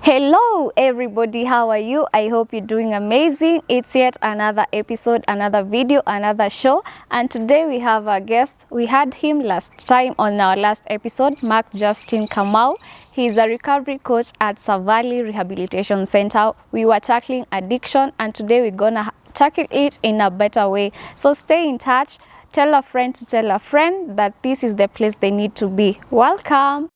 Hello everybody, how are you? I hope you're doing amazing. It's yet another episode, another video, another show, and today we have a guest. We had him last time on our last episode, Mark Justin Kamau. He's a recovery coach at Savali Rehabilitation Center. We were tackling addiction, and today we're gonna tackle it in a better way. So stay in touch. Tell a friend to tell a friend that this is the place they need to be. Welcome.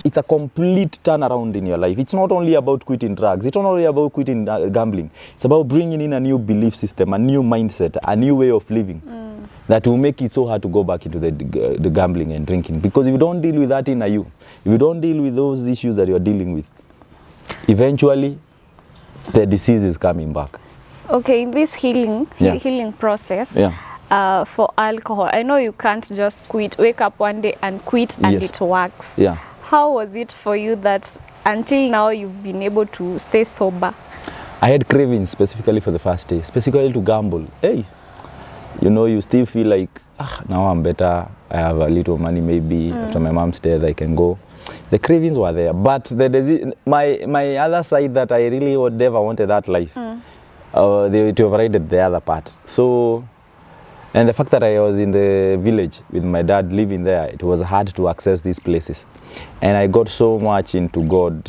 It's a complete turnaround in your life. It's not only about quitting drugs. It's not only about quitting gambling. It's about bringing in a new belief system, a new mindset, a new way of living that will make it so hard to go back into the gambling and drinking. Because if you don't deal with that in you, if you don't deal with those issues that you're dealing with, eventually the disease is coming back. Okay, in this healing process, for alcohol, I know you can't just wake up one day and quit and it works. Yeah. How was it for you that until now you've been able to stay sober? I had cravings specifically for the first day, specifically to gamble. Hey, you know, you still feel like, now I'm better. I have a little money, maybe after my mom's death, I can go. The cravings were there, but the disease, my other side that I really never wanted that life, they overrided the other part. So, and the fact that I was in the village with my dad living there, it was hard to access these places. And I got so much into God,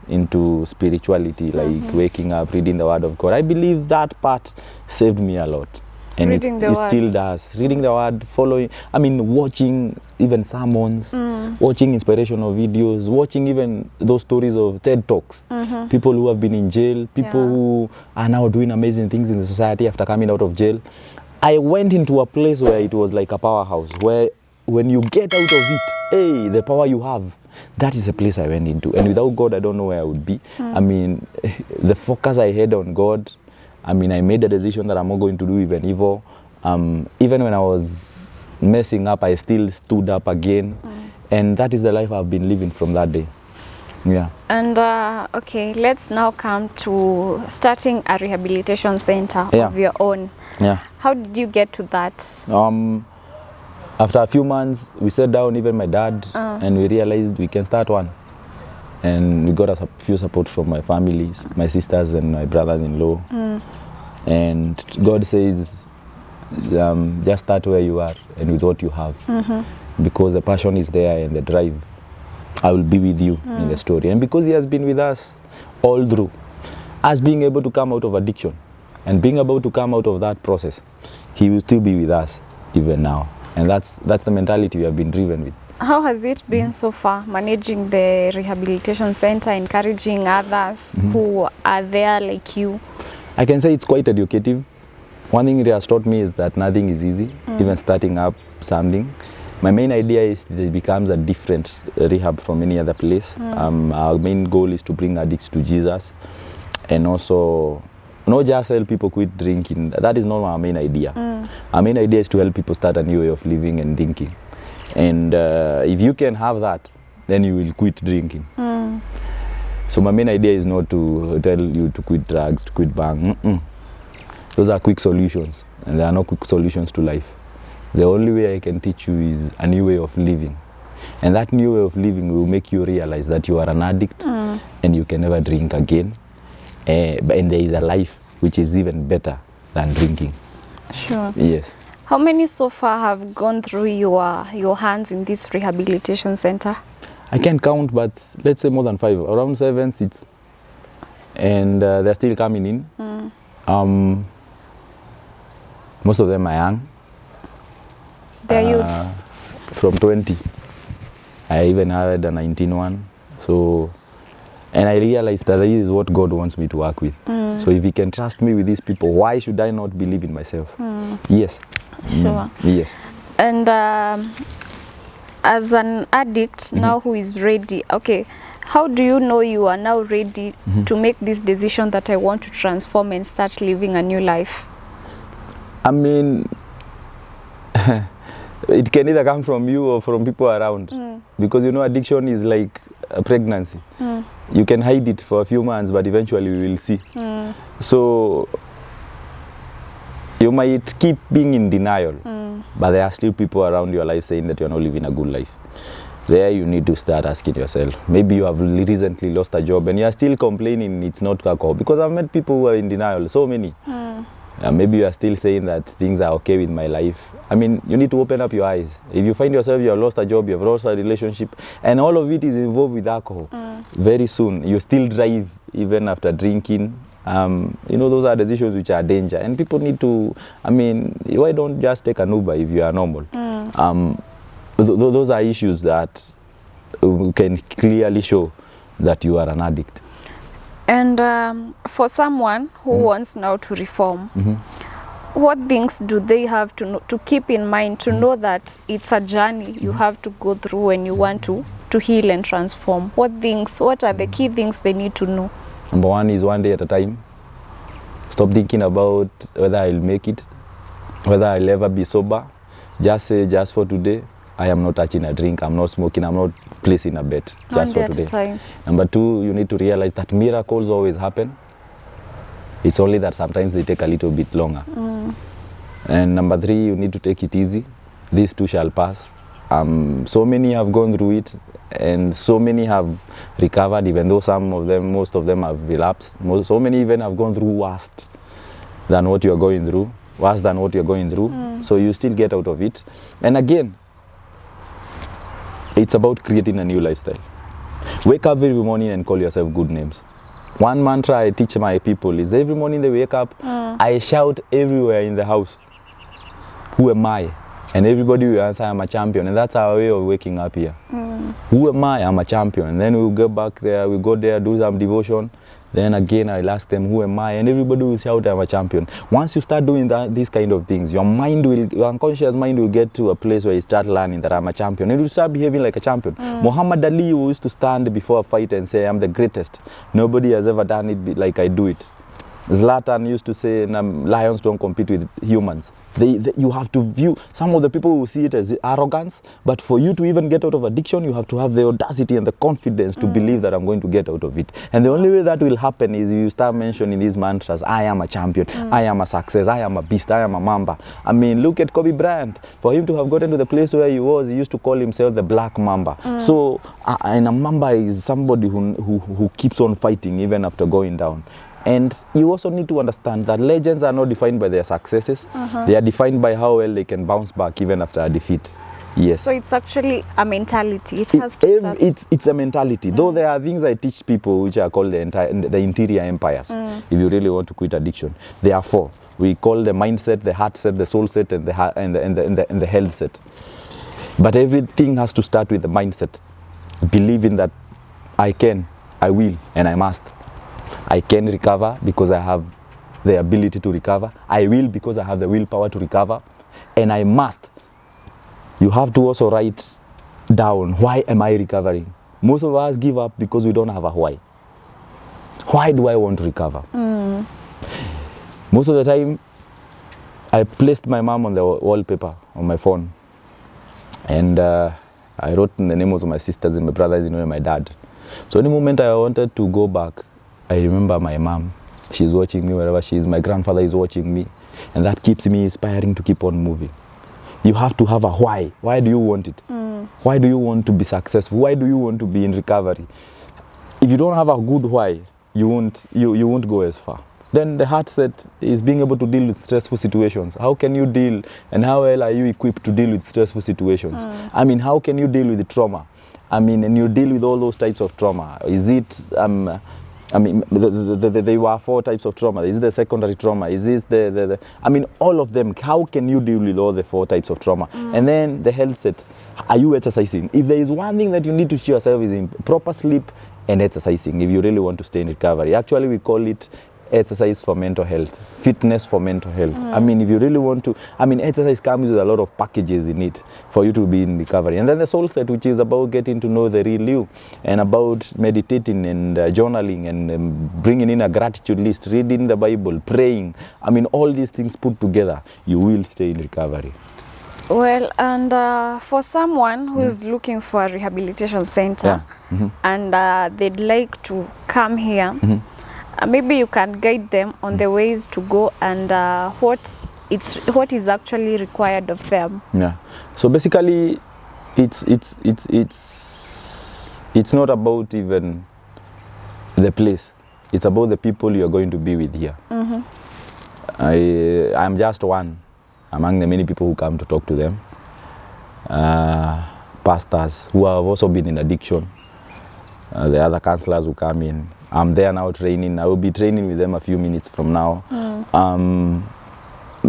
into spirituality, like waking up, reading the Word of God. I believe that part saved me a lot. And it still does. Reading the Word, following, watching even sermons, watching inspirational videos, watching even those stories of TED Talks. People who have been in jail, people who are now doing amazing things in the society after coming out of jail. I went into a place where it was like a powerhouse, where when you get out of it, hey, the power you have, that is the place I went into. And without God, I don't know where I would be. The focus I had on God, I made a decision that I'm not going to do even evil. Even when I was messing up, I still stood up again. And that is the life I've been living from that day. Yeah. And okay, let's now come to starting a rehabilitation center of your own. Yeah. How did you get to that? After a few months, we sat down, even my dad, and we realized we can start one. And we got a few support from my family, my sisters and my brothers-in-law. And God says, just start where you are and with what you have. Because the passion is there and the drive. I will be with you in the story. And because he has been with us all through, us being able to come out of addiction and being able to come out of that process, he will still be with us even now. And that's the mentality we have been driven with. How has it been so far, managing the rehabilitation center, encouraging others who are there like you? I can say it's quite educative. One thing it has taught me is that nothing is easy, even starting up something. My main idea is that it becomes a different rehab from any other place. Our main goal is to bring addicts to Jesus, and also not just help people quit drinking. That is not our main idea. Our main idea is to help people start a new way of living and thinking. And if you can have that, then you will quit drinking. So my main idea is not to tell you to quit drugs, to quit bang. Those are quick solutions, and there are no quick solutions to life. The only way I can teach you is a new way of living. And that new way of living will make you realize that you are an addict and you can never drink again. And there is a life which is even better than drinking. Sure. Yes. How many so far have gone through your hands in this rehabilitation center? I can't count, but let's say more than 5, around 7, 6. And they're still coming in. Most of them are young. They're youths? From 20. I even had a 19 one. So, and I realized that this is what God wants me to work with. So if he can trust me with these people, why should I not believe in myself? Yes. Sure. Yes. And as an addict now who is ready, okay, how do you know you are now ready to make this decision that I want to transform and start living a new life? It can either come from you or from people around. Because you know, addiction is like a pregnancy. You can hide it for a few months, but eventually you will see. So You might keep being in denial, but there are still people around your life saying that you're not living a good life. There you need to start asking yourself. Maybe you have recently lost a job and you are still complaining it's not alcohol. Because I've met people who are in denial, so many. Maybe you are still saying that things are okay with my life. I mean, you need to open up your eyes. If you find yourself you have lost a job, you have lost a relationship, and all of it is involved with alcohol, very soon you still drive even after drinking. You know, those are decisions which are danger, and people need to, I mean, why don't just take an Uber if you are normal? Those are issues that can clearly show that you are an addict. And for someone who wants now to reform, what things do they have to keep in mind to know that it's a journey you have to go through when you want to heal and transform? What are the key things they need to know? Number one is one day at a time. Stop thinking about whether I'll make it, whether I'll ever be sober. Just say, just for today, I am not touching a drink, I'm not smoking, I'm not placing a bet. Just for today. One day at a time. Number two, you need to realize that miracles always happen. It's only that sometimes they take a little bit longer. And number three, you need to take it easy. These too shall pass. So many have gone through it, and so many have recovered, even though most of them have relapsed. So many even have gone through worse than what you're going through. So you still get out of it. And again, it's about creating a new lifestyle. Wake up every morning and call yourself good names. One mantra I teach my people is every morning they wake up, I shout everywhere in the house, who am I? And everybody will answer, I'm a champion. And that's our way of waking up here. Who am I? I'm a champion. And then we'll go back there, we go there, do some devotion. Then again, I'll ask them, who am I? And everybody will shout, I'm a champion. Once you start doing these kind of things, your unconscious mind will get to a place where you start learning that I'm a champion. And you start behaving like a champion. Muhammad Ali used to stand before a fight and say, I'm the greatest. Nobody has ever done it like I do it. Zlatan used to say, lions don't compete with humans. You have to view, some of the people will see it as arrogance, but for you to even get out of addiction, you have to have the audacity and the confidence to believe that I'm going to get out of it. And the only way that will happen is you start mentioning these mantras, I am a champion, I am a success, I am a beast, I am a mamba. I mean, look at Kobe Bryant. For him to have gotten to the place where he was, he used to call himself the black mamba. So, and a mamba is somebody who keeps on fighting even after going down. And you also need to understand that legends are not defined by their successes. They are defined by how well they can bounce back even after a defeat. Yes. So it's actually a mentality. It has to start. It's a mentality. Though there are things I teach people which are called the interior empires. If you really want to quit addiction, there are four. We call the mindset, the heart set, the soul set, and the health set. But everything has to start with the mindset. Believing that I can, I will, and I must. I can recover because I have the ability to recover. I will because I have the willpower to recover. And I must. You have to also write down, why am I recovering? Most of us give up because we don't have a why. Why do I want to recover? Most of the time, I placed my mom on the wallpaper on my phone. And I wrote in the names of my sisters and my brothers and my dad. So any moment I wanted to go back, I remember my mom. She's watching me wherever she is. My grandfather is watching me. And that keeps me inspiring to keep on moving. You have to have a why. Why do you want it? Why do you want to be successful? Why do you want to be in recovery? If you don't have a good why, you won't go as far. Then the heart set is being able to deal with stressful situations. How can you deal, and how well are you equipped to deal with stressful situations? I mean, how can you deal with the trauma? I mean, and you deal with all those types of trauma. Is it, I mean, there were 4 types of trauma. Is it the secondary trauma? Is this I mean, all of them. How can you deal with all the 4 types of trauma? And then the health set. Are you exercising? If there is one thing that you need to teach yourself is in proper sleep and exercising if you really want to stay in recovery. Actually, we call it exercise for mental health, fitness for mental health. I mean, if you really want to, I mean, exercise comes with a lot of packages in it for you to be in recovery. And then the soul set, which is about getting to know the real you and about meditating and journaling and bringing in a gratitude list, reading the Bible, praying. I mean, all these things put together, you will stay in recovery. Well, and for someone who is looking for a rehabilitation center and they'd like to come here, maybe you can guide them on the ways to go and what what is actually required of them. Yeah. So basically, it's not about even the place. It's about the people you are going to be with here. I'm just one among the many people who come to talk to them. Pastors who have also been in addiction. The other counselors who come in. I'm there now training. I will be training with them a few minutes from now.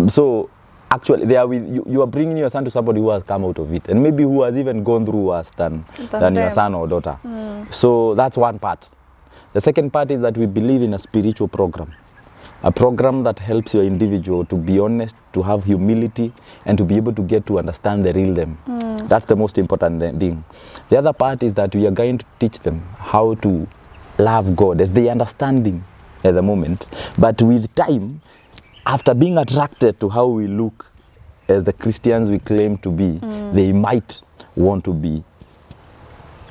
So actually, they are with you. You are bringing your son to somebody who has come out of it, and maybe who has even gone through worse than your son or daughter. So that's one part. The second part is that we believe in a spiritual program. A program that helps your individual to be honest, to have humility, and to be able to get to understand the real them. That's the most important thing. The other part is that we are going to teach them how to love God as they understanding at the moment. But with time, after being attracted to how we look as the Christians we claim to be, they might want to be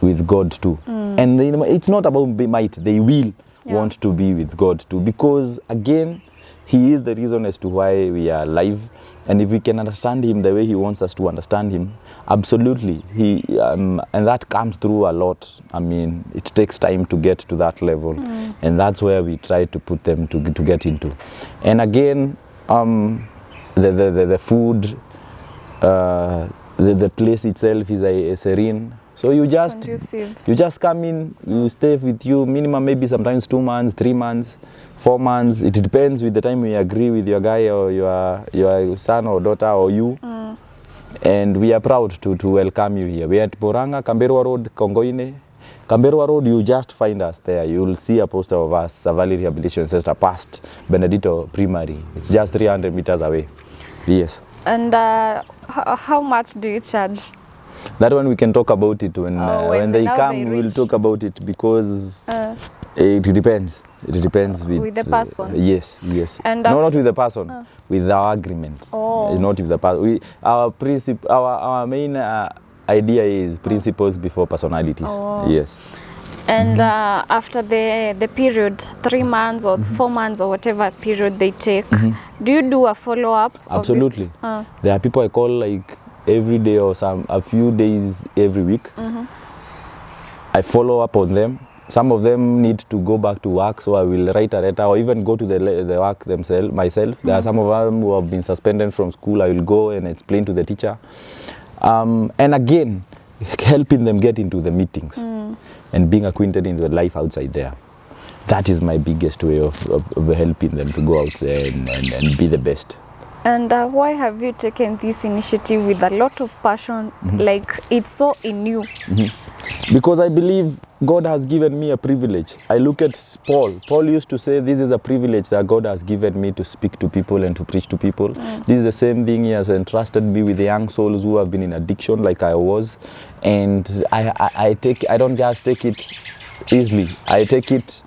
with God too. And it's not about might, they will want to be with God too, because again, He is the reason as to why we are alive. And if we can understand Him the way He wants us to understand Him, absolutely, and that comes through a lot. I mean, it takes time to get to that level, and that's where we try to put them to get into. And again, the food, the place itself is a serene. So you just come in, you stay with you minimum maybe sometimes 2 months, 3 months, 4 months. It depends with the time you agree with your guy or your son or daughter or you. And we are proud to welcome you here. We are at Boranga, Kamberwa Road, Kongoine. Kamberwa Road, you just find us there. You will see a poster of us, Savali Rehabilitation Center, past Benedito Primary. It's just 300 meters away. Yes. And how much do you charge? That one we can talk about it when they come. We'll talk about it, because it depends. It depends with the person. Yes. And no, not with the person. With our agreement. Not with the person. Our main idea is principles before personalities. Yes. And after the period, 3 months or 4 months or whatever period they take, do you do a follow-up? Absolutely. There are people I call like every day or a few days every week. I follow up on them. Some of them need to go back to work, so I will write a letter or even go to the work myself. There are some of them who have been suspended from school. I will go and explain to the teacher. And again, helping them get into the meetings and being acquainted in the life outside there. That is my biggest way of helping them to go out there and be the best. And why have you taken this initiative with a lot of passion? Like, it's so in you. Because I believe God has given me a privilege. I look at Paul. Paul used to say, this is a privilege that God has given me to speak to people and to preach to people. This is the same thing He has entrusted me with the young souls who have been in addiction like I was. And I don't just take it easily. I take it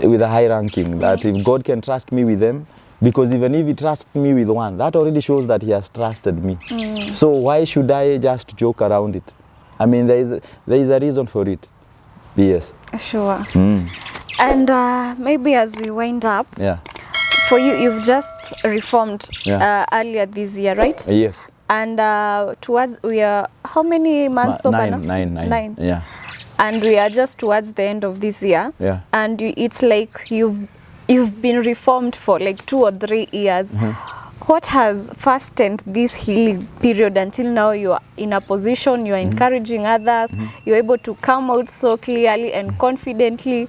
with a high ranking, that if God can trust me with them, because even if He trusts me with one, that already shows that He has trusted me. So why should I just joke around it? I mean, there is a reason for it. Yes. Sure. And maybe as we wind up, for you, you've just reformed earlier this year, right? Yes. And we are how many months sober now? Nine. Yeah. And we are just towards the end of this year. Yeah. And it's like you've been reformed for like 2 or 3 years. What has fastened this healing period until now? You are in a position, you are encouraging others, you're able to come out so clearly and confidently.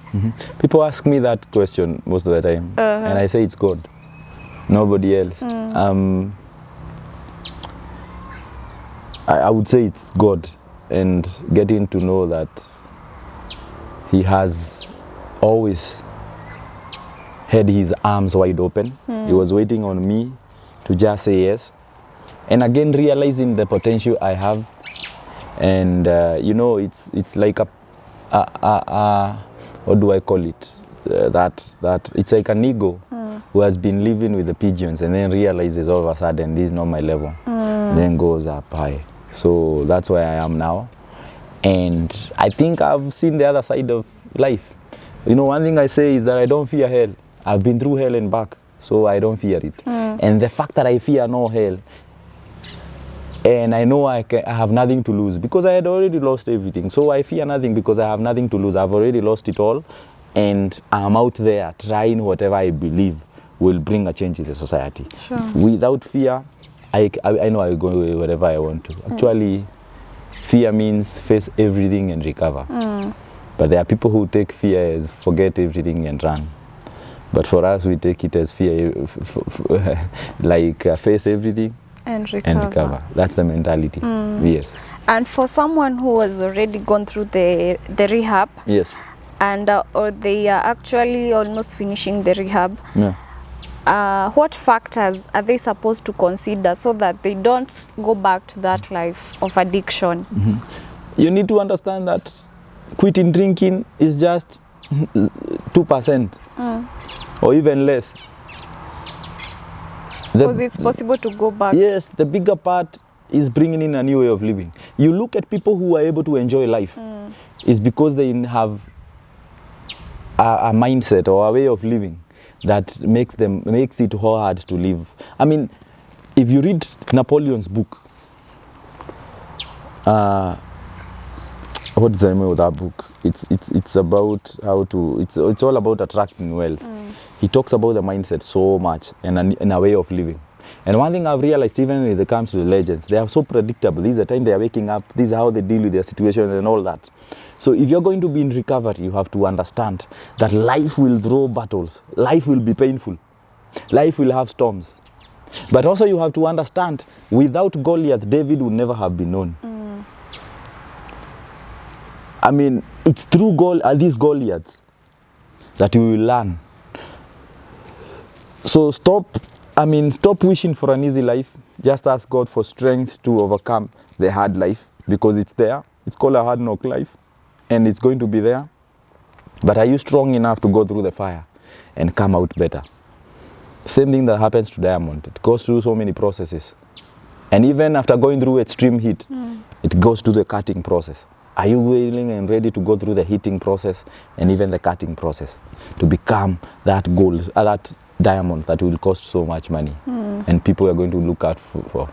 People ask me that question most of the time, and I say it's God, nobody else. I would say it's God, and getting to know that He has always had His arms wide open. He was waiting on me to just say yes. And again, realizing the potential I have. And, it's like what do I call it? That it's like an ego who has been living with the pigeons and then realizes all of a sudden this is not my level. Then goes up high. So that's where I am now. And I think I've seen the other side of life. One thing I say is that I don't fear hell. I've been through hell and back. so I don't fear it. And the fact that I fear no hell, and I know I have nothing to lose because I had already lost everything. So I fear nothing because I have nothing to lose. I've already lost it all, and I'm out there trying whatever I believe will bring a change in the society. Sure. Without fear, I know I will go wherever I want to. Actually, fear means face everything and recover. But there are people who take fear as forget everything and run. But for us, we take it as fear, like face everything And recover. and recover. That's the mentality. Yes. And for someone who has already gone through the rehab, Yes. and or they are actually almost finishing the rehab, Yeah. what factors are they supposed to consider so that they don't go back to that life of addiction? You need to understand that quitting drinking is just 2% or even less. Because it's possible to go back. Yes, the bigger part is bringing in a new way of living. You look at people who are able to enjoy life, it's because they have a mindset or a way of living that makes it hard to live. I mean, if you read Napoleon's book, what's the name of that book? It's about how to. It's all about attracting wealth. He talks about the mindset so much and a way of living. And one thing I've realized, even when it comes to the legends, they are so predictable. This is the time they are waking up. This is how they deal with their situations and all that. So if you're going to be in recovery, you have to understand that life will throw battles. Life will be painful. Life will have storms. But also you have to understand, without Goliath, David would never have been known. I mean, it's through these Goliaths that you will learn. So stop wishing for an easy life. Just ask God for strength to overcome the hard life, because it's there. It's called a hard knock life, and it's going to be there. But are you strong enough to go through the fire and come out better? Same thing that happens to diamond. It goes through so many processes. And even after going through extreme heat, it goes to the cutting process. Are you willing and ready to go through the heating process and even the cutting process to become that gold, that diamond that will cost so much money and people are going to look out for?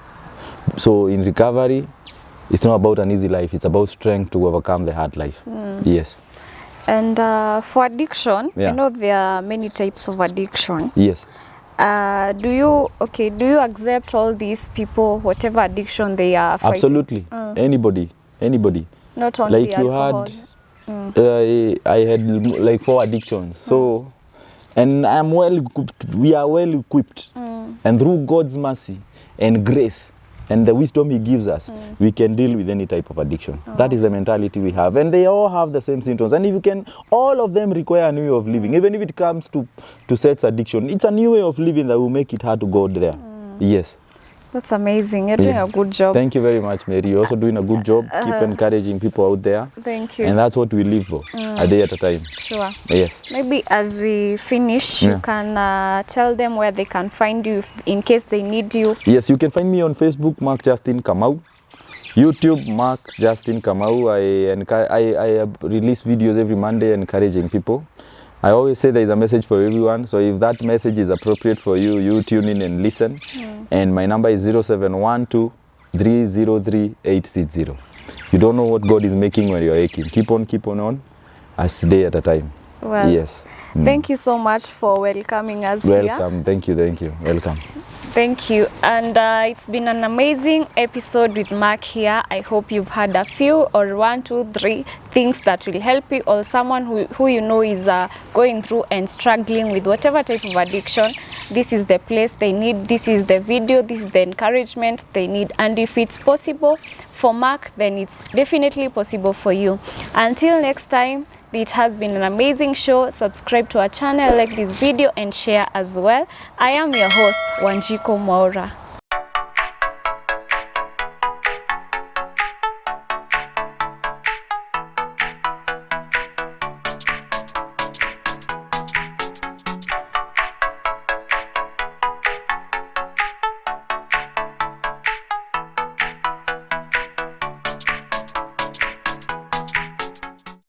So in recovery, it's not about an easy life. It's about strength to overcome the hard life. Yes. And for addiction, Yeah. I know there are many types of addiction. Yes. Do you accept all these people, whatever addiction they are fighting? Absolutely. Anybody. Not only Like you alcohol. had, I had like 4 addictions. So, and I'm well equipped. We are well equipped, and through God's mercy and grace and the wisdom He gives us, we can deal with any type of addiction. That is the mentality we have, and they all have the same symptoms. And if you can, all of them require a new way of living. Even if it comes to sex addiction, it's a new way of living that will make it hard to go there. Yes. That's amazing. You're doing a good job. Thank you very much, Mary. You're also doing a good job. Keep encouraging people out there. Thank you. And that's what we live for, a day at a time. Sure. Yes. Maybe as we finish, you can tell them where they can find you in case they need you. Yes, you can find me on Facebook, Mark Justin Kamau. YouTube, Mark Justin Kamau. I release videos every Monday encouraging people. I always say there is a message for everyone. So if that message is appropriate for you, you tune in and listen. And my number is 0712 303 860. You don't know what God is making when you're aching. Keep on, a day at a time. Well, yes. Thank you so much for welcoming us here. Welcome. Thank you. Welcome. Thank you. And it's been an amazing episode with Mark here. I hope you've had a few or 1, 2, 3 things that will help you, or someone who you know is going through and struggling with whatever type of addiction. This is the place they need. This is the video. This is the encouragement they need. And if it's possible for Mark, then it's definitely possible for you. Until next time, it has been an amazing show. Subscribe to our channel, like this video, and share as well. I am your host, Wanjiko Maura.